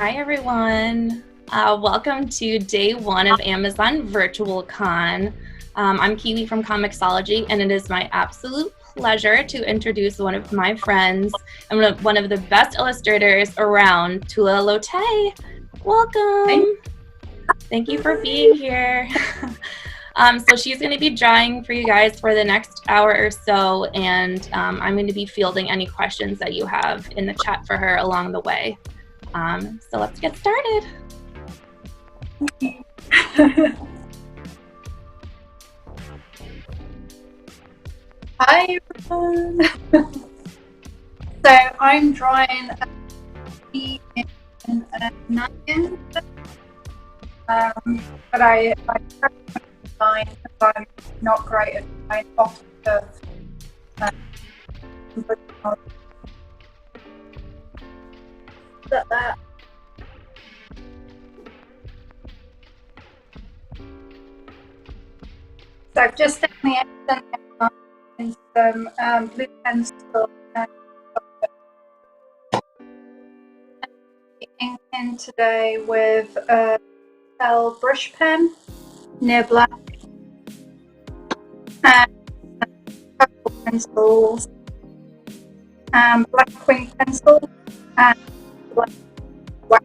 Hi, everyone. Welcome to day one of Amazon Virtual Con. I'm Kiwi from Comixology, and it is my absolute pleasure to introduce one of my friends and one of the best illustrators around, Tula Lotay. Welcome. Thank you for being here. So she's going to be drawing for you guys for the next hour or so, and I'm going to be fielding any questions that you have in the chat for her along the way. So let's get started. Hi everyone. So I'm drawing in 9, but I design because I'm not great at drawing off the that. So I've just done the accent and some blue pencil and ink in today with a L brush pen near black and purple pencils and black wing pencil and black wax.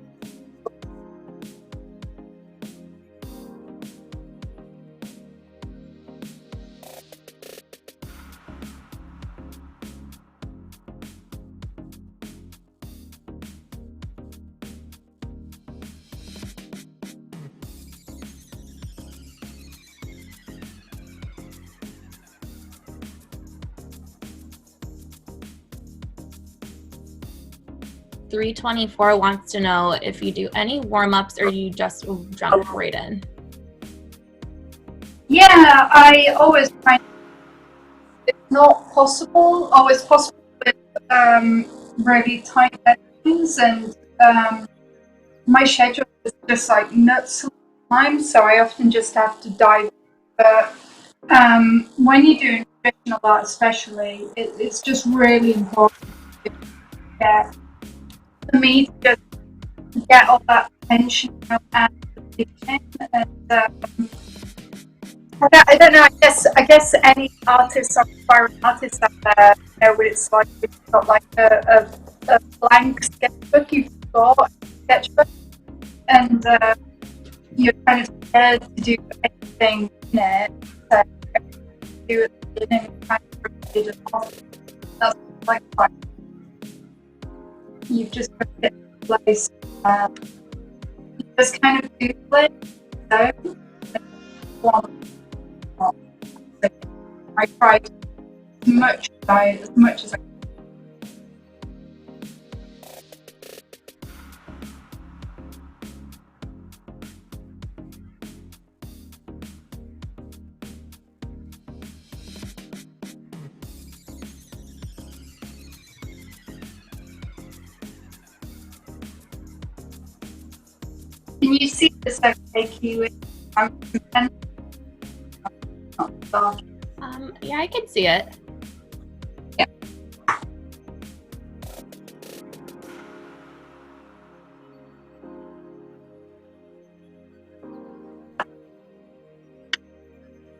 .324 wants to know if you do any warm-ups or you just jump right in. Yeah, I always find it's not possible, always possible with really tight deadlines, and my schedule is just like nuts all the time, so I often just have to dive. But when you're doing traditional art, especially, it's just really important to get, for me to just get all that tension out at the beginning. And I don't know. I guess any artist or aspiring artist out there know what it's like. You've got like a blank sketchbook. You've got a sketchbook, and you're kind of scared to do anything in it. So do it at the beginning, kind of repeat it off. That's like you've just got to get to a place. You just kind of do it. So I tried as much as I could. Can you see this okay, Kiwi? Yeah, I can see it. Yeah.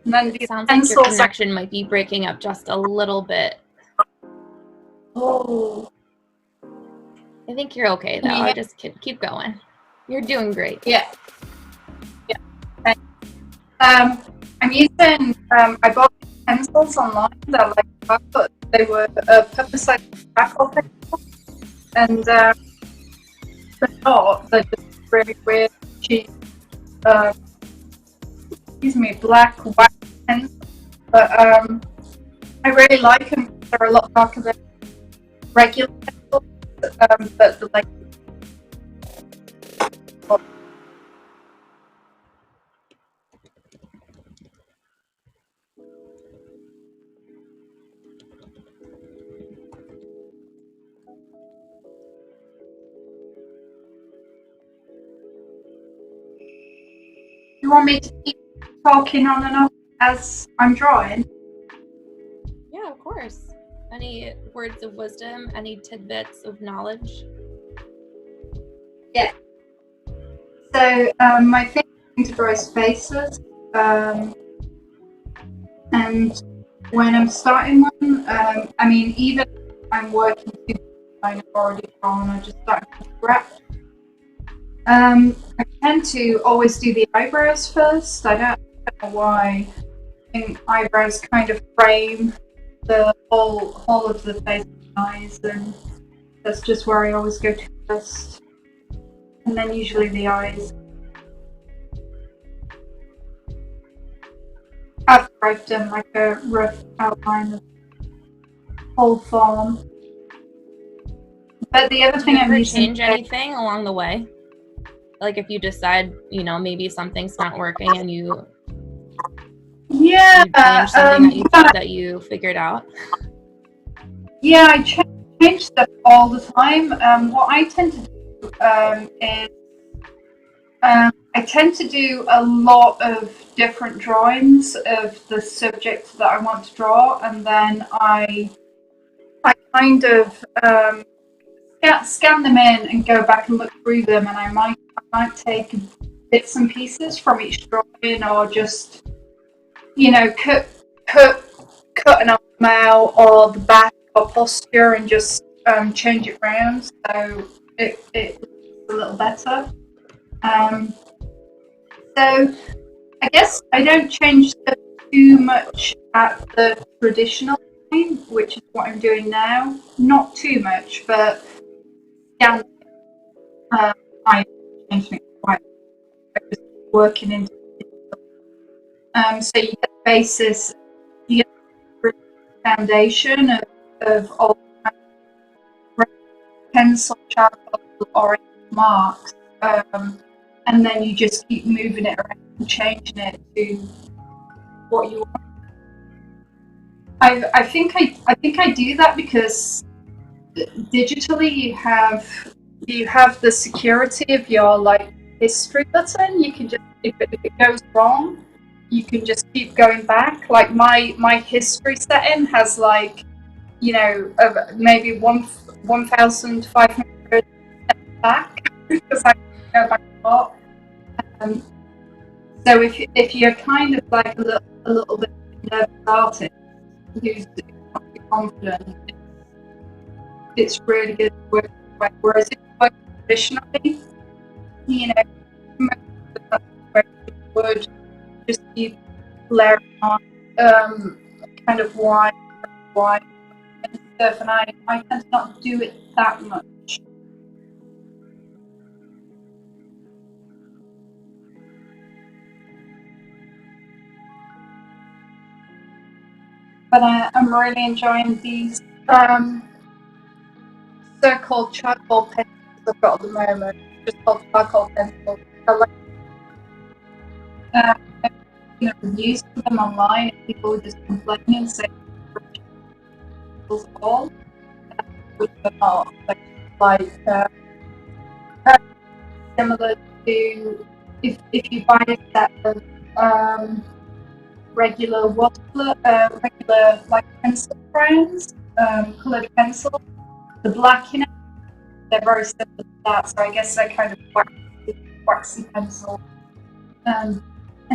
And then It sounds like your connection might be breaking up just a little bit. Oh. I think you're okay though. I just keep going. You're doing great. Yeah. Yeah. Thanks. I'm using. I bought pencils online that but they were purpose-sized crackle pencils, and they're not. They're just really weird, cheap. Black wax pencils. But I really like them. They're a lot darker than regular pencils. But like. You want me to keep talking on and off as I'm drawing? Yeah, of course. Any words of wisdom, any tidbits of knowledge? Yeah. So my favorite thing to draw is faces. And when I'm starting one, I mean, even if I'm working to I've already drawn, I just start from scratch. I tend to always do the eyebrows first. I don't know why. I think eyebrows kind of frame the whole of the face and eyes, and that's just where I always go to first. And then usually the eyes. After I've done like a rough outline of the whole form. But the other thing I'm using. Change anything along the way? Like if you decide, you know, maybe something's not working and you change something that you thought that you figured out? Yeah, I change stuff all the time. What I tend to do is I tend to do a lot of different drawings of the subject that I want to draw, and then I kind of scan them in and go back and look through them, and I might take bits and pieces from each drawing, or just, you know, cut an arm out or the back or posture, and just change it round so it looks a little better. So I guess I don't change stuff too much at the traditional time, which is what I'm doing now. Not too much, but yeah, I changed it quite. I was working into so you get the basis, you get the foundation of all pencil, charcoal, or marks, and then you just keep moving it around and changing it to what you want. I think I do that because digitally you have the security of your like history button. You can just if it goes wrong, you can just keep going back. Like my history setting has like, you know, maybe 1,500 back because I go back a lot. So if you're kind of like a little bit nervous artist who's not too confident, it's really good to work with. Whereas if you work traditionally, you know, would just keep layering on kind of wide and stuff, and I tend to not do it that much. But I'm really enjoying these circle charcoal pencils I've got at the moment. Just called charcoal pencils. I like reviews for them online, and people are just complaining and saying pencils at all, which are not like similar to if you buy a set of regular regular like pencil crayons, coloured pencil, the black in it, they're very similar to that. So I guess they're kind of waxy pencil. And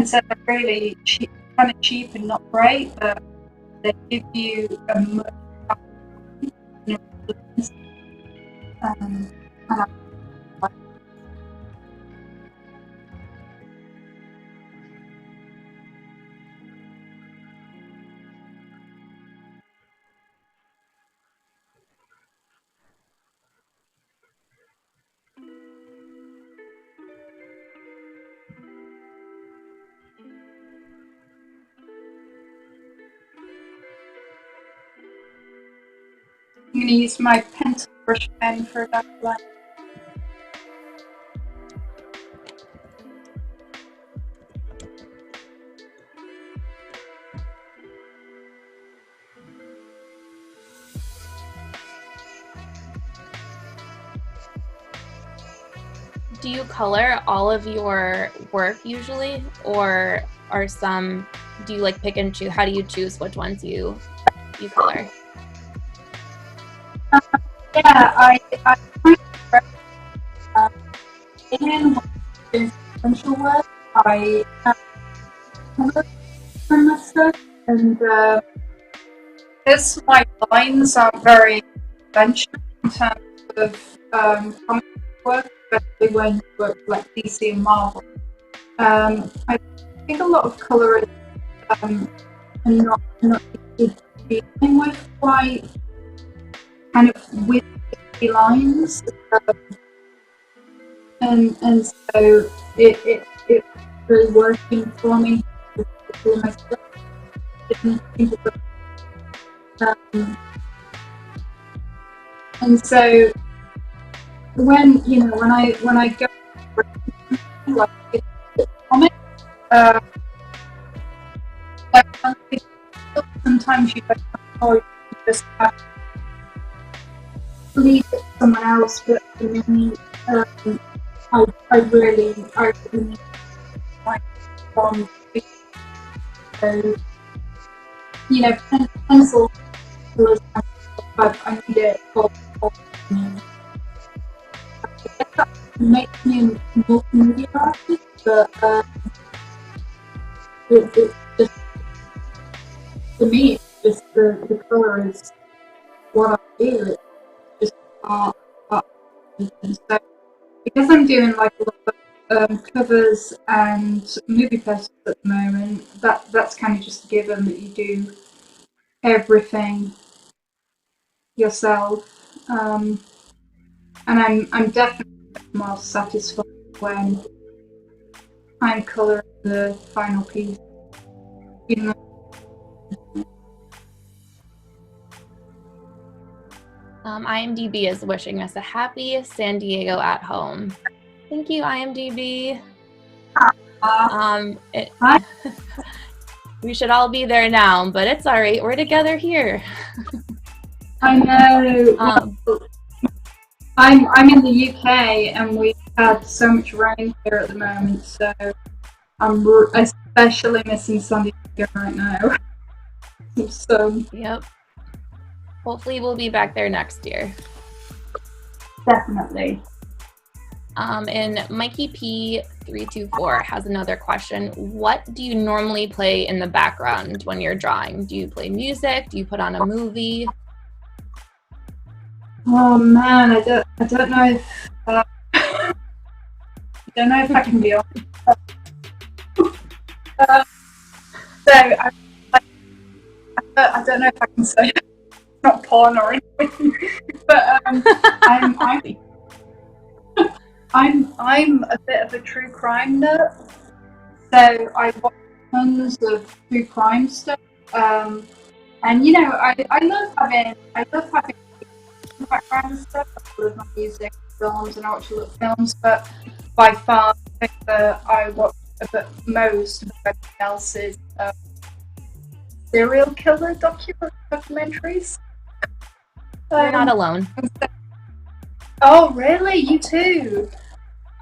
so they're really cheap, kind of cheap and not great, but they give you a much and I I'm going to use my pencil brush pen for that line. Do you color all of your work usually, or are some, do you like pick and choose? How do you choose which ones you color? Yeah, I in doing sequential work, I have colour on my stuff, and because my lines aren't very conventional in terms of comic work, especially when you work with like DC and Marvel. I think a lot of colourists are not dealing with quite kind of with lines, and so it's really working for me. And so when I go like comic, like sometimes you don't know, you just have to leave it to someone else, but for me, I really need like from so pencil colours. I need it for that makes me a multimedia artist, but it's just for me. It's just the colour is what I do. It's just art. And so because I'm doing like a lot of covers and movie posters at the moment, that's kind of just a given that you do everything yourself. And I'm definitely more satisfied when I'm colouring the final piece. Even though IMDb is wishing us a happy San Diego at home. Thank you, IMDb. We should all be there now, but it's all right. We're together here. I know. I'm in the UK, and we've had so much rain here at the moment, so I'm especially missing San Diego right now. So yep. Hopefully, we'll be back there next year. Definitely. And Mikey P324 has another question. What do you normally play in the background when you're drawing? Do you play music? Do you put on a movie? Oh man, I don't know if I don't know if I can be honest. So I don't know if I can say it's not porn or anything, but I'm a bit of a true crime nerd, so I watch tons of true crime stuff, and I love having background and stuff. I love my music, films, and I watch a lot of films, but by far the thing that I watch most of everything else is serial killer documentaries. You're not alone. Oh, really? You too?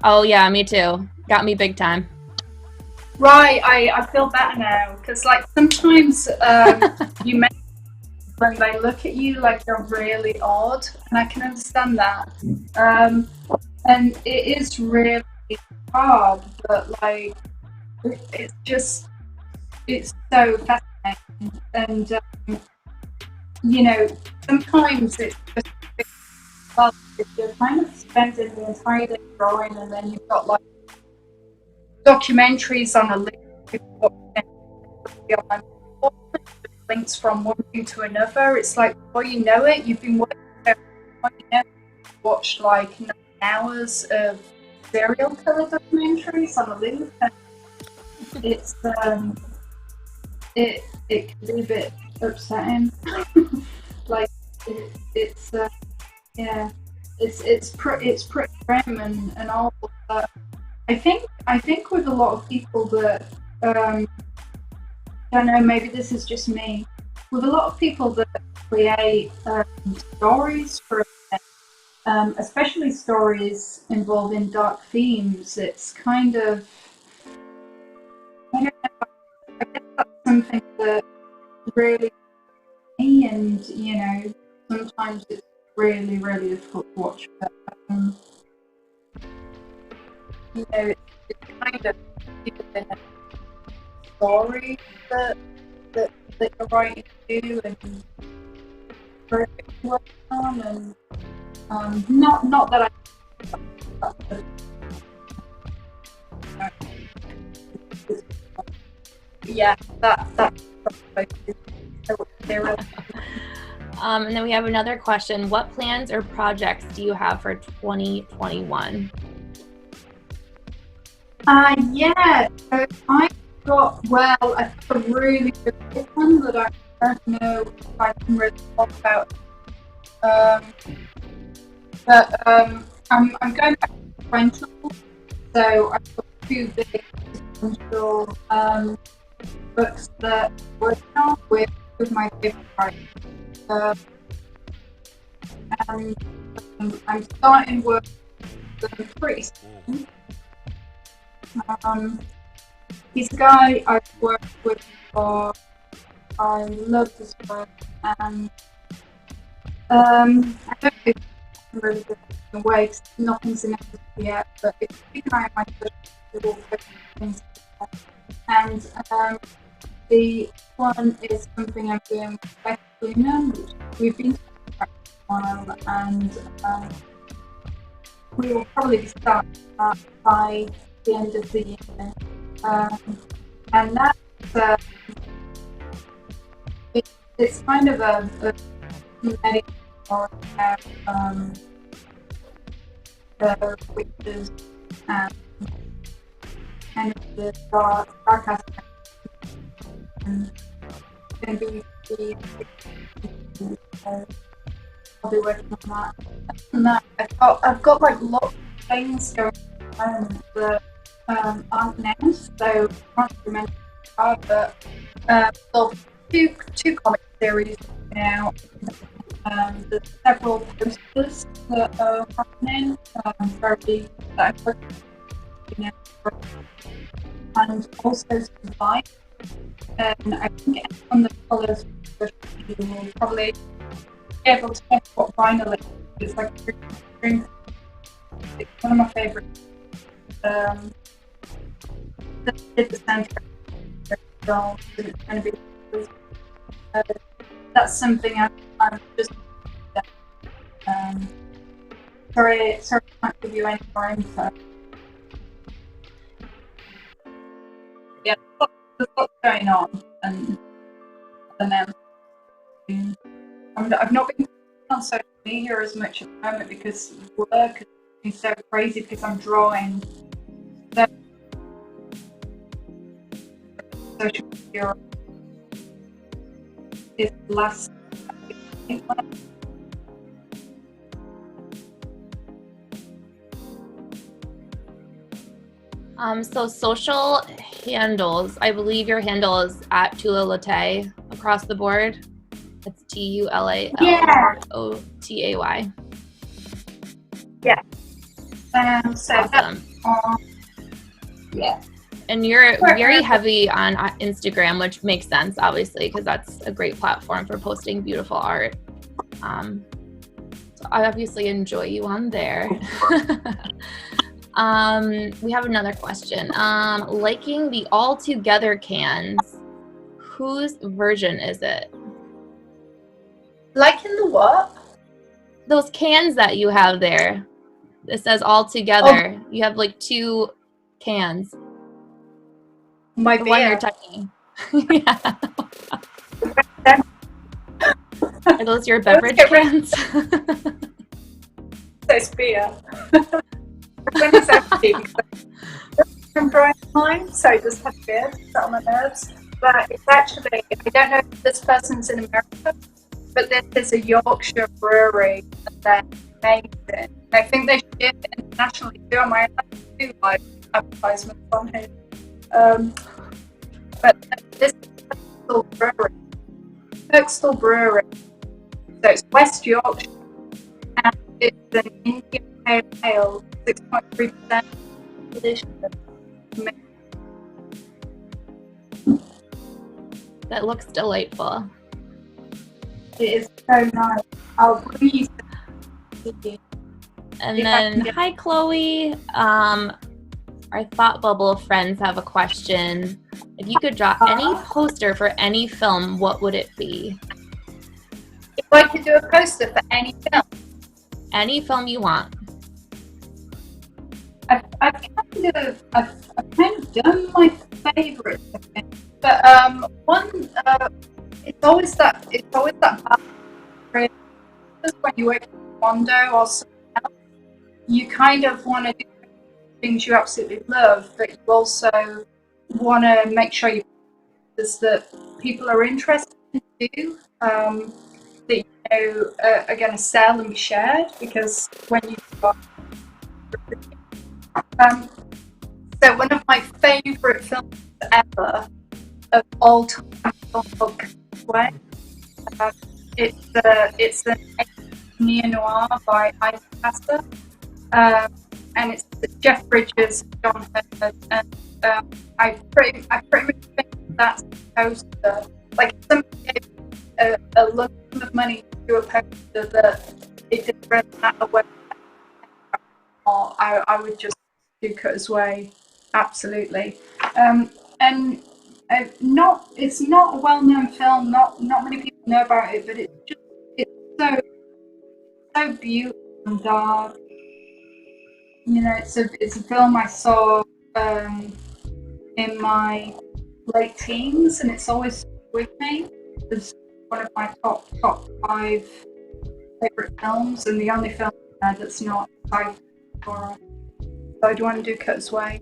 Oh, yeah, me too. Got me big time. Right, I feel better now, because like sometimes you make when they look at you like you're really odd, and I can understand that. And it is really hard, but like it's so fascinating, and sometimes it's just well, you're kind of spending the entire day drawing, and then you've got like documentaries on a link links from one thing to another. It's like before you know it, you've been watched like 9 hours of serial killer documentaries on a loop, and it's it can be a bit upsetting. Like it's it's pretty grim and all. But I think with a lot of people that I don't know, maybe this is just me. With a lot of people that create stories for especially stories involving dark themes, it's kind of I guess that's something that really me, and sometimes it's really difficult to watch. But you know, it's kind of giving a story that you're writing to and project you're working on, and not that yeah, that's And then we have another question. What plans or projects do you have for 2021? Yeah, so I've got a really good one that I don't know if I can really talk about. I'm going back to rental, so I've got two big sequential books that I'm working on with my favorite writer. And I'm starting work with them pretty soon. He's a guy I've worked with before. I love his work, and I don't think it's really good in a way because nothing's in it yet, but it's keep an eye on my little things. And the one is something I'm doing with Lena, which we've been talking about for a while, and we will probably start by the end of the year. And that's it's kind of a medical or the witches and kind of the dark aspect. And going to be I'll be working on that. And that I've got like lots of things going on that aren't announced, so I can't remember. But well, two comic series now. There's several posters that are happening. Very that I'm working on, and also some light. And I think anyone that follows you will probably be able to guess what vinyl it is. It's like it's one of my favourites. Did the soundtrack so it's going to be that's something I'm just sorry I can't give you any more info. Yeah, there's lots going on, and I've not been on social media as much at the moment because work has been so crazy because I'm drawing. So social media is last. So social handles, I believe your handle is at Tula Lotay across the board. It's TULALOTAY. Yeah. So awesome. Yeah. And you're very heavy on Instagram, which makes sense, obviously, because that's a great platform for posting beautiful art. So I obviously enjoy you on there. We have another question. Liking the All Together cans, whose version is it? Liking the what? Those cans that you have there. It says All Together. Oh. You have like two cans. My the beer. One you're touching. Yeah. Are those your beverage cans? It's beer. When it's empty, I'm drawing time, so I just have beer to sit on my nerves. But it's actually, I don't know if this person's in America, but this is a Yorkshire brewery and they're amazing. I think they ship it internationally too. I might have to do like advertisements on here. But this is Kirkstall Brewery. So it's West Yorkshire and it's an Indian pale ale, 6.3%. Delicious. That looks delightful. It is so nice. I'll breathe. And then, hi Chloe. our thought bubble friends have a question. If you could draw any poster for any film, what would it be? If I could do a poster for any film, Any film you want. I've kind of done my favourite, but one it's always that balance. Just when you work in Mondo or something else, you kind of want to do things you absolutely love, but you also want to make sure that people are interested in you, that are going to sell and be shared, because when you so one of my favourite films ever of all time is called Way. It's an neo-noir by Isaac Passer, and it's Jeff Bridges, John Hurt, and I pretty much think that's the poster. Like, if somebody gave a lump sum of money to do a poster that it didn't really matter whether I would just do Cutter's Way, absolutely. And it's not a well-known film. Not many people know about it, but it's so beautiful and dark. You know, it's a film I saw in my late teens, and it's always with me. It's one of my top 5 favorite films, and the only film that's not sci-fi horror. So, do you want to do Cutter's Way?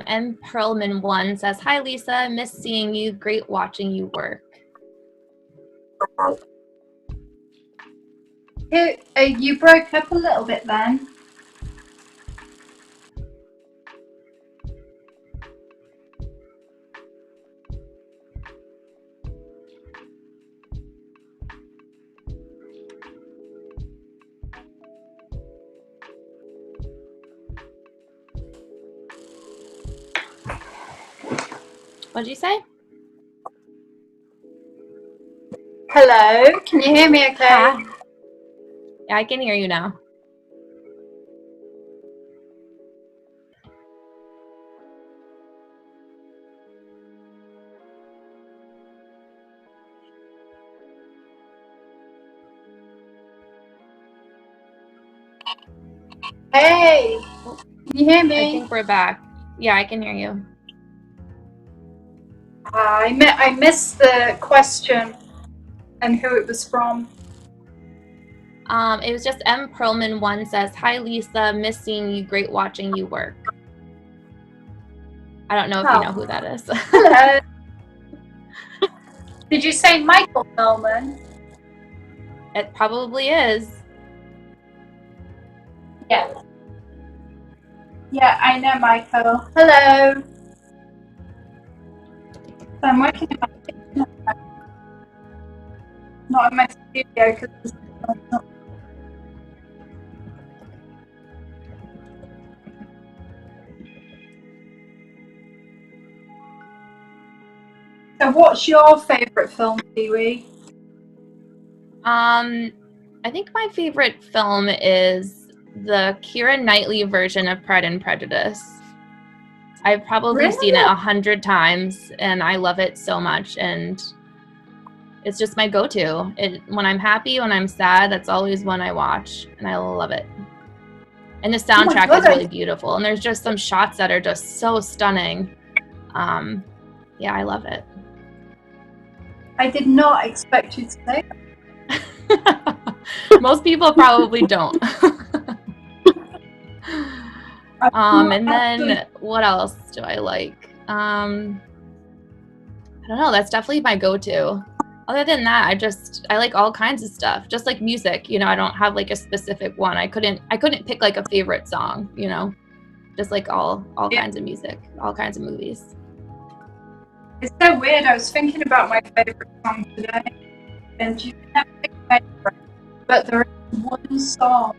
M. Perlman 1 says, "Hi Lisa, miss seeing you. Great watching you work." You broke up a little bit then. What'd you say? Hello, can you hear me okay? Hi. Yeah, I can hear you now. Hey, can you hear me? I think we're back. Yeah, I can hear you. I missed the question and who it was from. It was just M. Perlman 1 says, "Hi Lisa, miss seeing you. Great watching you work." I don't know if you know who that is. Hello. Did you say Michael Perlman? It probably is. Yeah. Yeah, I know Michael. Hello. So I'm working in my kitchen, not in my studio, because So what's your favourite film, Kiwi? I think my favorite film is the Keira Knightley version of Pride and Prejudice. I've probably seen it 100 times, and I love it so much, and it's just my go-to. When I'm happy, when I'm sad, that's always one I watch, and I love it. And the Oh my soundtrack God, is really beautiful. And there's just some shots that are just so stunning. Yeah, I love it. I did not expect you to say that. Most people probably don't. And then what else do I like? I don't know. That's definitely my go-to. Other than that, I like all kinds of stuff. Just like music, you know, I don't have like a specific one. I couldn't pick like a favorite song, you know. Just like all kinds of music, all kinds of movies. It's so weird. I was thinking about my favorite song today, and you can have a favorite, but there is one song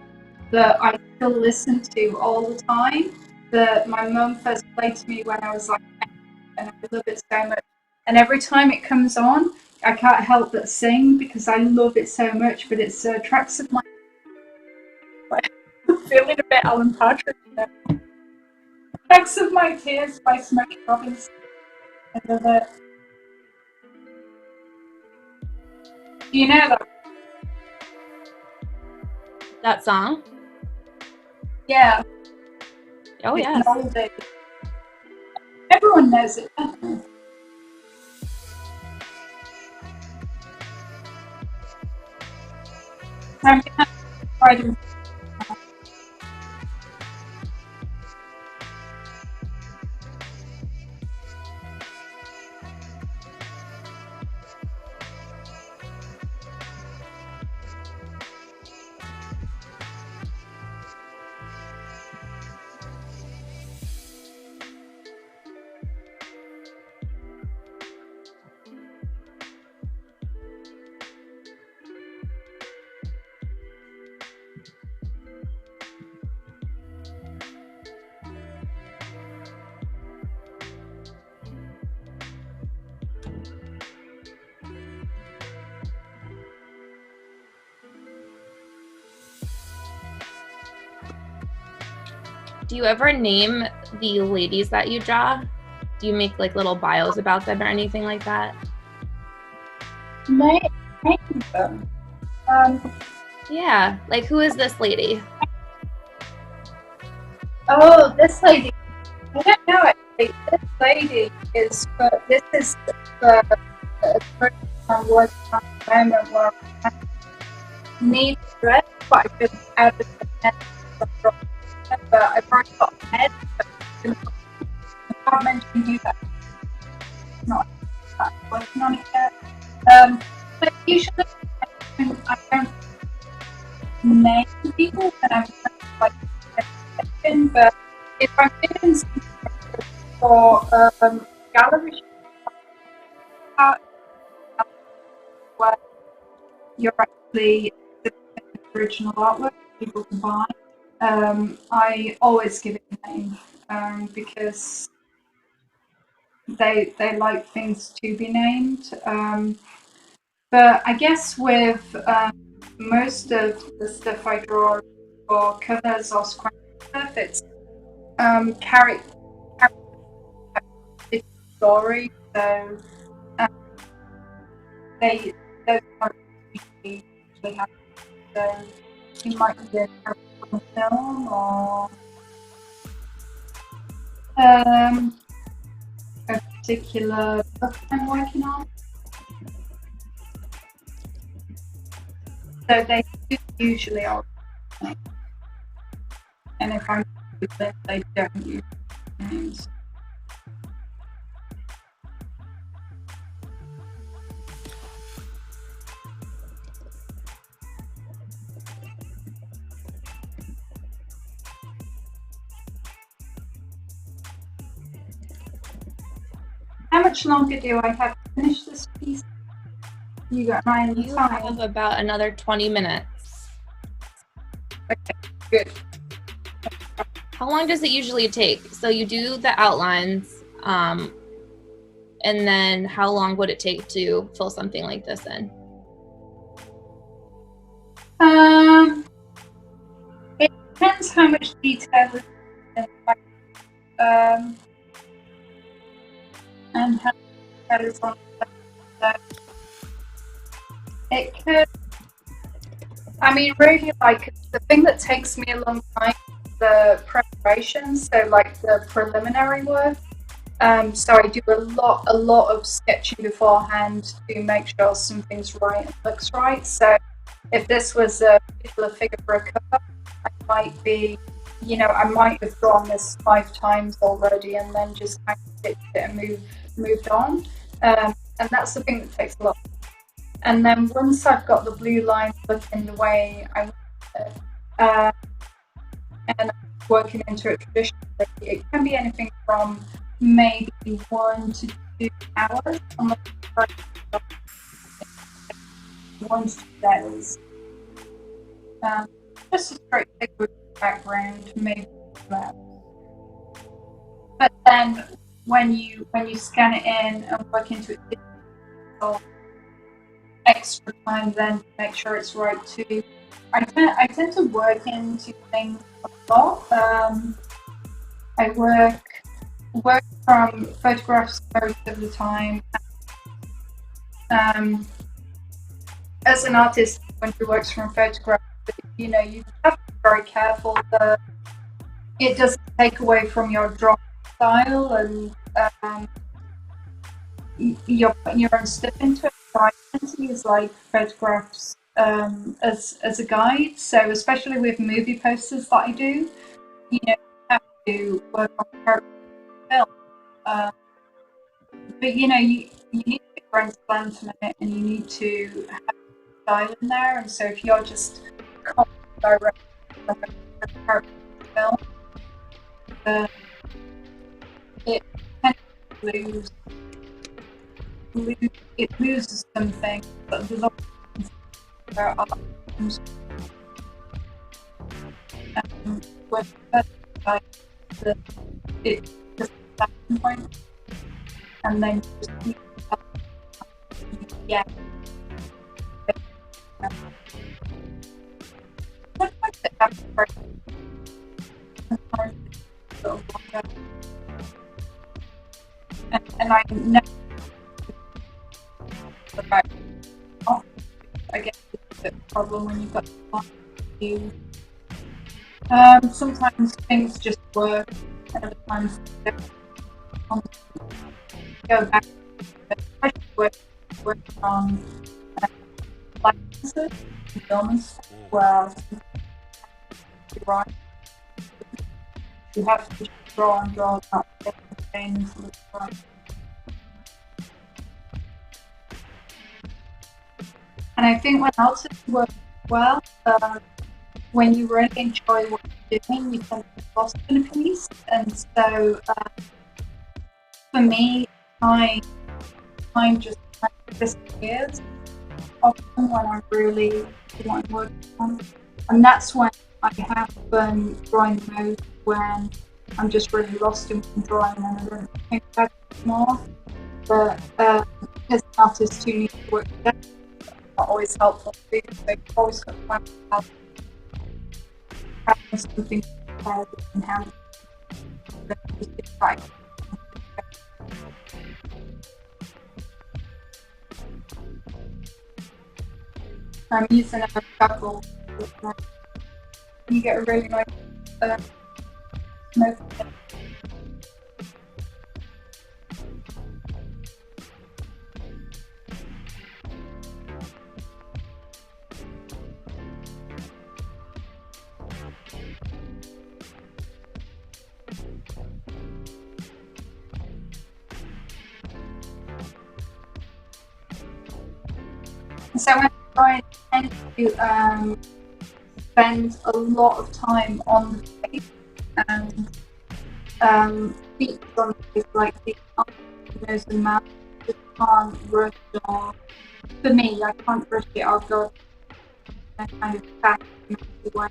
that I still listen to all the time that my mum first played to me when I was like 10, and I love it so much. And every time it comes on, I can't help but sing because I love it so much. But it's Tracks of My I'm feeling a bit Alan Partridge there. Tracks of My Tears by Smokey Robinson. I love it. Do you know that? That song? Yeah. Oh, it's yes. an oldie. Everyone knows it, don't they? I'm going to try to. Do you ever name the ladies that you draw? Do you make like little bios about them or anything like that? Name them. Yeah, like who is this lady? Oh, this lady. I don't know actually. This lady is. This is the first I'm working on the moment where I need dress, but I couldn't add the head. But I've already got a head. But I can't mention who that. Not working on it yet. But usually I don't name people when I'm like section, but if I'm doing something for gallery where you're actually the original artwork for people to buy, I always give it a name because they like things to be named. But I guess with most of the stuff I draw for covers or scratch stuff, it's character story. So those characters usually have. So you might be a character from a film or a particular book I'm working on. So they usually are. And if I'm with them, they don't use names. How much longer do I have to finish this piece? You got mine. You have about another 20 minutes. Okay, good. How long does it usually take? So you do the outlines, and then how long would it take to fill something like this in? It depends how much detail is in and how much detail is on the it could. I mean, really, like the thing that takes me a long time is the preparation, so like the preliminary work. So I do a lot of sketching beforehand to make sure something's right and looks right. So if this was a particular figure for a cover, I might be, I might have drawn this 5 times already and then just kind of stitched it and moved on. And that's the thing that takes a lot. And then once I've got the blue line looking the way I want it, and I'm working into it traditionally, it can be anything from maybe 1 to 2 hours. 1 to 2 days. Just a straight figure with background, maybe that. But then when you scan it in and work into it, extra time then to make sure it's right too. I tend to work into things a lot. I work from photographs most of the time. As an artist, when he works from photographs, you have to be very careful that it doesn't take away from your drawing style and you're putting your own stuff into it. So I tend to use like photographs as a guide. So especially with movie posters that I do, you have to work on character film. But you need to be your own slant on it, and you need to have style in there. And so if you're just copying directly from a character film, it tends to it loses something, but there's always there are items with like it's just a starting point, and then just yeah. Sometimes it happens first, sometimes it's a little longer, and I never about. I guess it's a bit of a problem when you've got to sometimes things just work, and other times they don't. Go back, especially working on licenses and films, where you're right, you have to just draw and draw that things. And I think when artists work well, when you really enjoy what you're doing, you tend to get lost in a piece. And so, for me, time just kind of disappears often when I really want to work on. And that's when I have fun drawing the most, when I'm just really lost in drawing and I don't think about it more. But as an artist who needs to work together, not always helpful too. So you've always got to find out having something prepared and how to right. I'm using a charcoal. You get a really nice smoke. So when I tend to spend a lot of time on the face and features on the face, like the eyes, nose and mouth, just can't rush or, for me, I can't rush it, I'll go in a kind of fast way.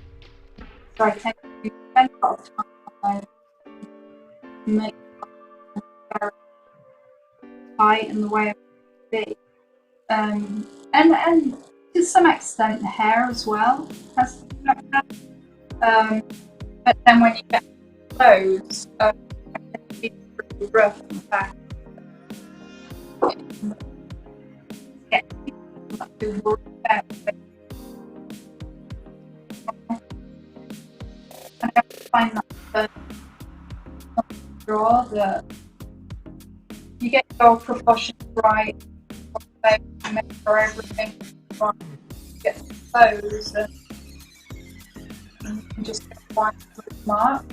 So I tend to spend a lot of time on make very tight in the way of the and to some extent hair as well has to be like that. But then when you get clothes, it's pretty rough and fast. Get to work out. find that draw that you get your proportions right, you make sure everything right, you get those, and you can just get one good mark.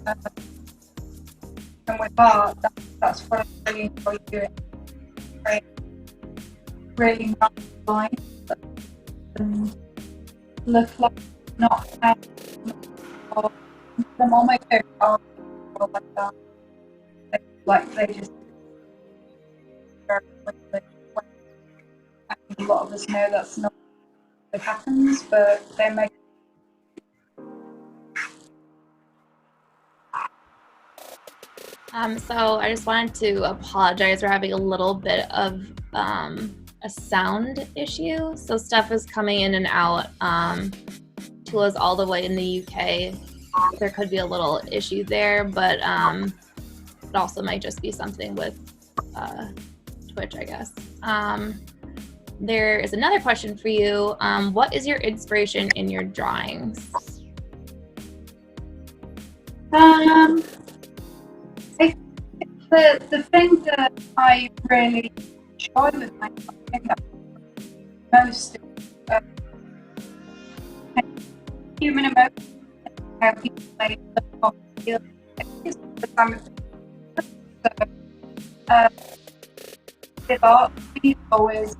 And with art, that's what I really enjoy doing. Right? Really nice lines and look like not or them on my favorite art like that. They just very quickly. I think a lot of us know that's not what happens, but they make. So I just wanted to apologize. We're having a little bit of a sound issue. So stuff is coming in and out. Tula's all the way in the UK. There could be a little issue there, but it also might just be something with Twitch, I guess. There is another question for you. What is your inspiration in your drawings? The thing that I really enjoy with my thing that most human emotion, how people may look or feel the time of with art, it's always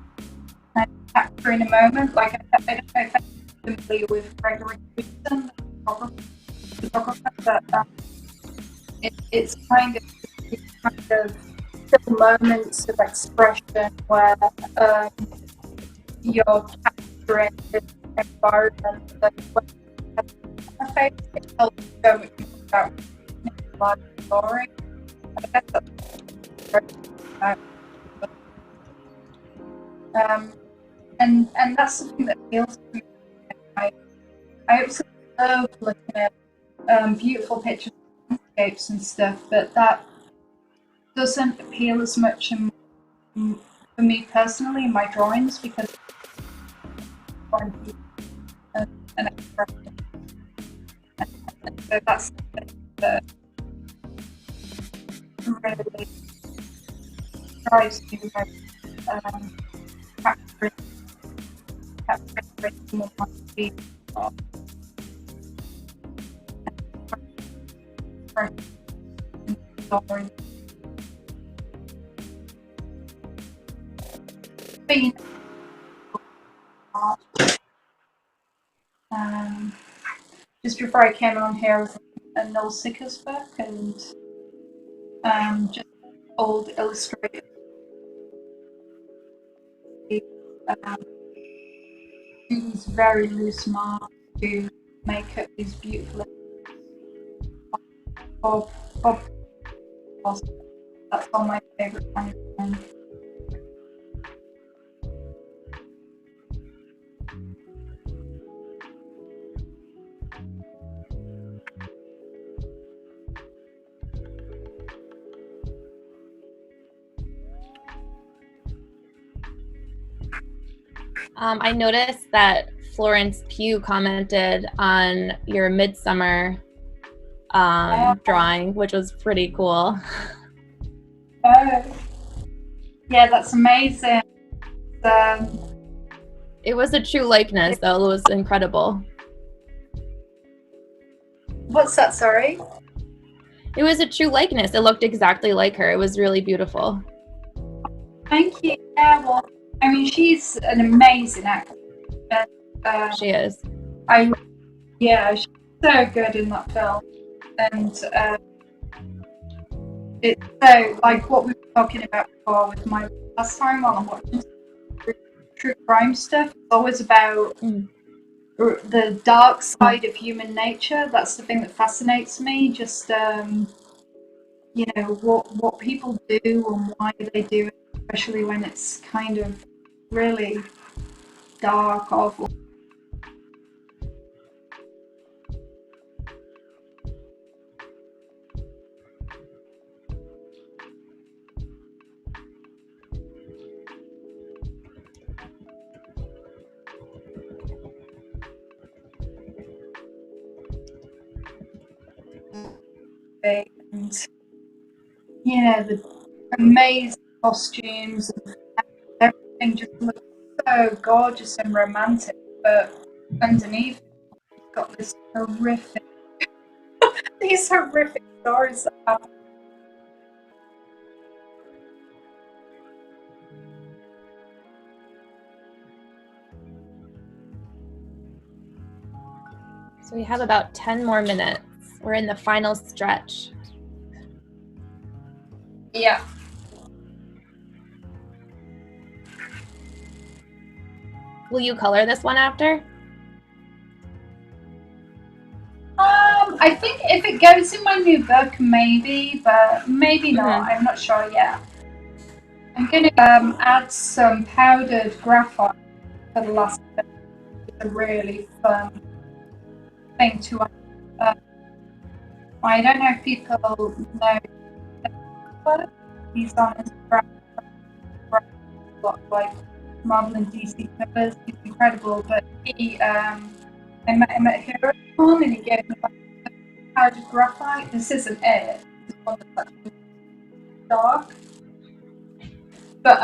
kind of capturing a moment. Like I don't know if I'm familiar with Gregory Peterson, the photographer, but it's kind of little moments of expression where you're capturing the environment that it tells so much about life story. I guess that's and that's something that appeals to me. I absolutely love looking at beautiful pictures of landscapes and stuff, but that doesn't appeal as much for me personally in my drawings because an expression. And so that's something that really drives me, like capturing someone wants to be story. Just before I came on here, I was a Noel Sicker's book and just old illustrated. These very loose marks to make up these beautiful. Bob, that's all my favorite kind of thing. I noticed that Florence Pugh commented on your Midsummer drawing, which was pretty cool. Oh, yeah, that's amazing. It was a true likeness, though. It was incredible. What's that? Sorry? It was a true likeness. It looked exactly like her. It was really beautiful. Thank you. Yeah, well, I mean, she's an amazing actress. She is. She's so good in that film. And it's so, like what we were talking about before with my last time while I'm watching true crime stuff, it's always about the dark side of human nature. That's the thing that fascinates me. Just, you know, what people do and why they do it, especially when it's kind of really dark, awful. and the amazing costumes and everything just looks so gorgeous and romantic, but underneath it's got this horrific these horrific stories that happen. So we have about 10 more minutes. We're in the final stretch. Yeah. Will you color this one after? I think if it goes in my new book, maybe, but maybe not. I'm not sure yet. I'm going to add some powdered graphite for the last bit. It's a really fun thing to add. I don't know if people know he's on Instagram, like Marvel and DC covers. He's incredible, but I met him at HeroCon and he gave me like powdered graphite. This isn't it. This one that's actually dark. But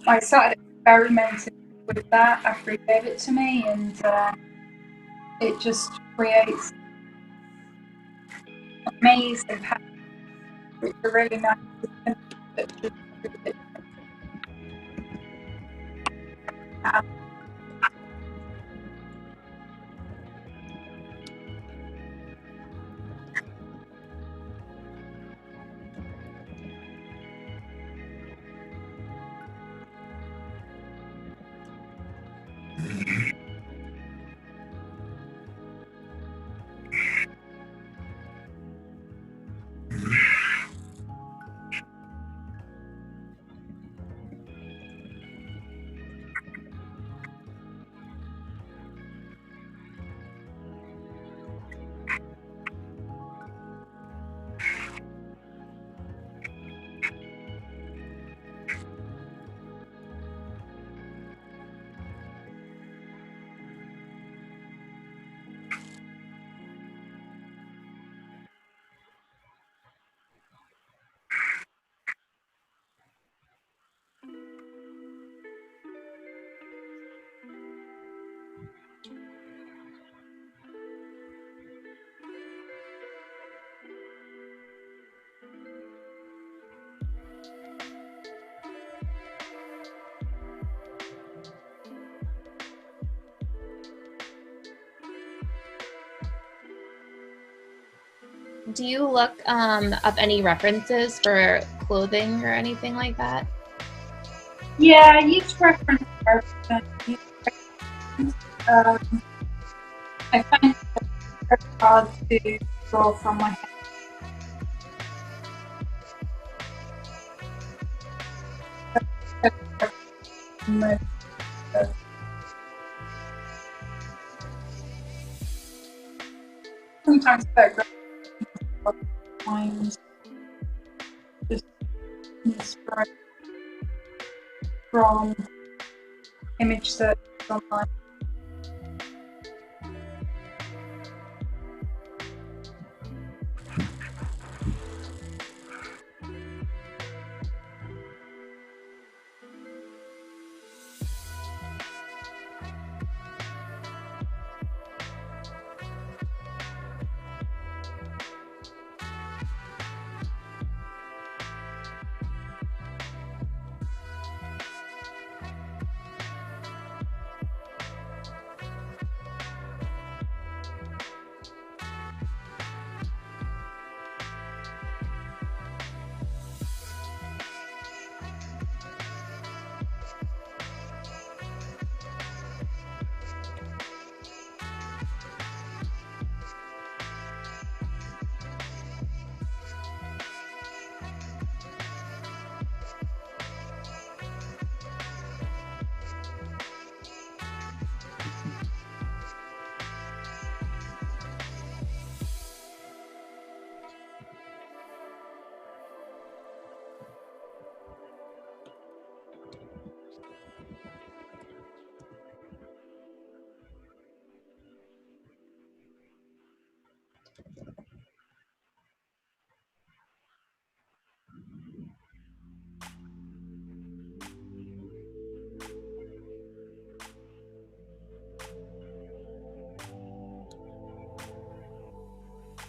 I started experimenting with that after he gave it to me, and it just creates amazing patterns, which are really nice. Do you look up any references for clothing or anything like that? Yeah, I use reference. I find it very hard to draw from my head. Sometimes times just inspired from image search online.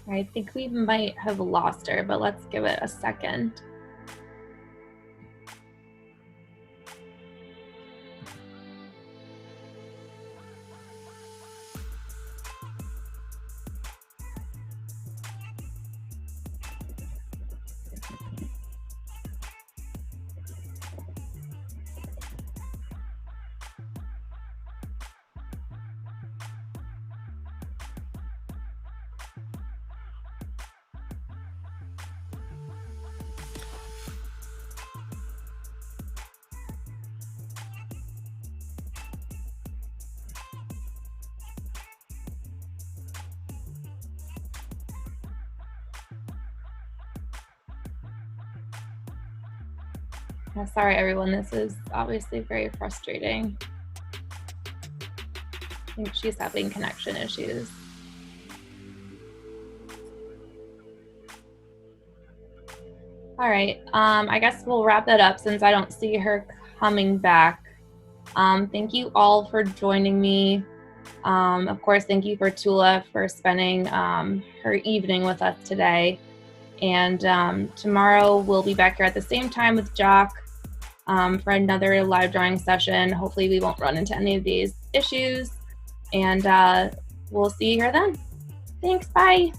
I think we might have lost her, but let's give it a second. Sorry, everyone. This is obviously very frustrating. I think she's having connection issues. All right. I guess we'll wrap it up since I don't see her coming back. Thank you all for joining me. Of course, thank you for Tula for spending her evening with us today. And tomorrow we'll be back here at the same time with Jock for another live drawing session. Hopefully we won't run into any of these issues. And we'll see you here then. Thanks, bye.